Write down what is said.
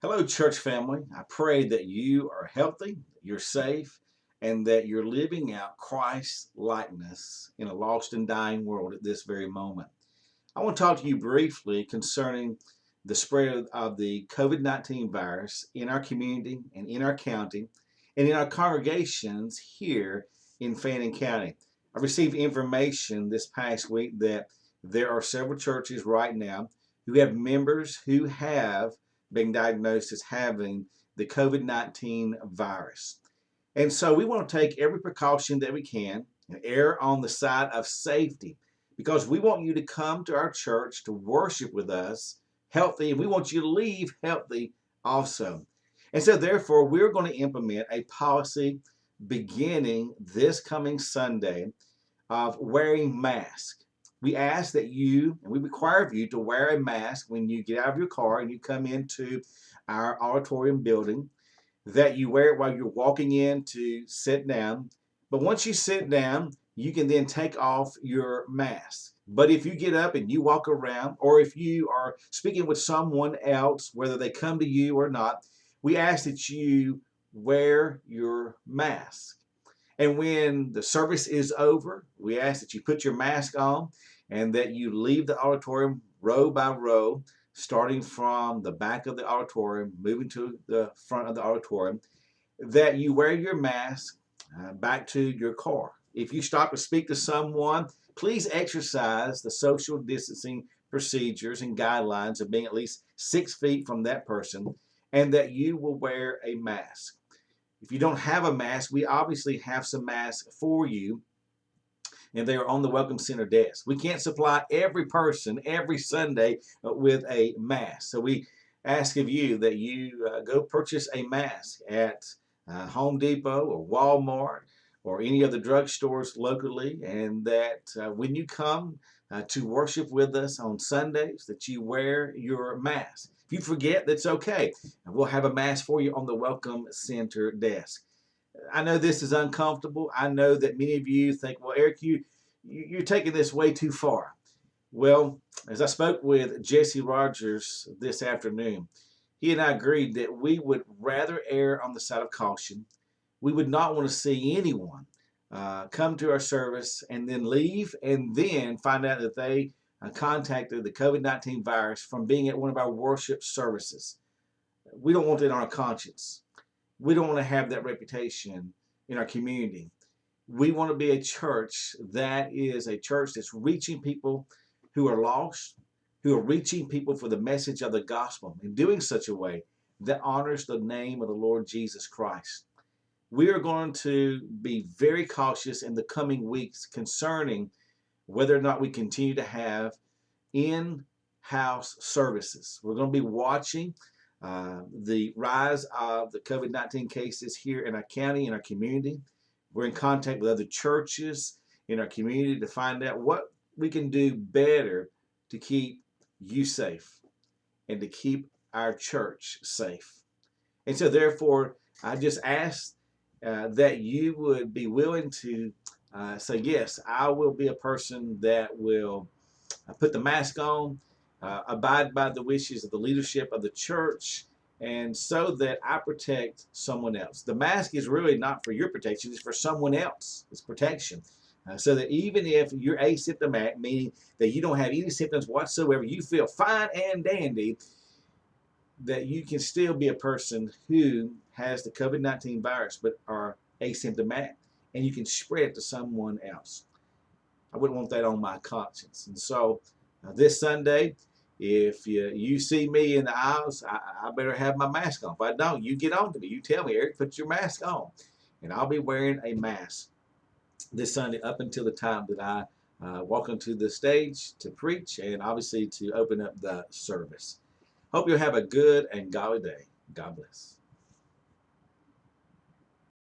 Hello, church family. I pray that you are healthy, you're safe, and that you're living out Christ's likeness in a lost and dying world at this very moment. I want to talk to you briefly concerning the spread of the COVID 19 virus in our community and in our county and in our congregations here in Fannin County. I received information this past week that there are several churches right now who have members who have been diagnosed as having the COVID 19 virus. And so we want to take every precaution that we can and err on the side of safety because we want you to come to our church to worship with us healthy, and we want you to leave healthy also. And so, therefore, we're going to implement a policy beginning this coming Sunday of wearing masks. We ask that you, and we require of you to wear a mask when you get out of your car and you come into our auditorium building, that you wear it while you're walking in to sit down. But once you sit down, you can then take off your mask. But if you get up and you walk around, or if you are speaking with someone else, whether they come to you or not, we ask that you wear your mask. And when the service is over, we ask that you put your mask on and that you leave the auditorium row by row, starting from the back of the auditorium, moving to the front of the auditorium, that you wear your mask back to your car. If you stop to speak to someone, please exercise the social distancing procedures and guidelines of being at least 6 feet from that person, and that you will wear a mask. If you don't have a mask, we obviously have some masks for you, and they are on the Welcome Center desk. We can't supply every person every Sunday with a mask. So we ask of you that you go purchase a mask at Home Depot or Walmart or any of the drugstores locally, and that when you come to worship with us on Sundays, that you wear your mask. If you forget, that's okay. We'll have a mask for you on the Welcome Center desk. I know this is uncomfortable. I know that many of you think, well, Eric, you're taking this way too far. Well, as I spoke with Jesse Rogers this afternoon, he and I agreed that we would rather err on the side of caution. We would not want to see anyone come to our service and then leave and then find out that they contacted the COVID 19 virus from being at one of our worship services. We don't want that on our conscience. We don't want to have that reputation in our community. We want to be a church that is a church that's reaching people who are lost, who are reaching people for the message of the gospel in doing such a way that honors the name of the Lord Jesus Christ. We are going to be very cautious in the coming weeks concerning whether or not we continue to have in-house services. We're going to be watching the rise of the COVID 19 cases here in our county, in our community. We're in contact with other churches in our community to find out what we can do better to keep you safe and to keep our church safe. And so, therefore, I just ask that you would be willing to say, yes, I will be a person that will put the mask on, abide by the wishes of the leadership of the church, and so that I protect someone else. The mask is really not for your protection, it's for someone else. It's protection. So that even if you're asymptomatic, meaning that you don't have any symptoms whatsoever, you feel fine and dandy, that you can still be a person who has the COVID 19 virus but are asymptomatic, and you can spread it to someone else. I wouldn't want that on my conscience. And so this Sunday, if you see me in the aisles, I better have my mask on. If I don't, you get on to me. You tell me, Eric, put your mask on. And I'll be wearing a mask this Sunday up until the time that I walk onto the stage to preach and obviously to open up the service. Hope you'll have a good and godly day. God bless.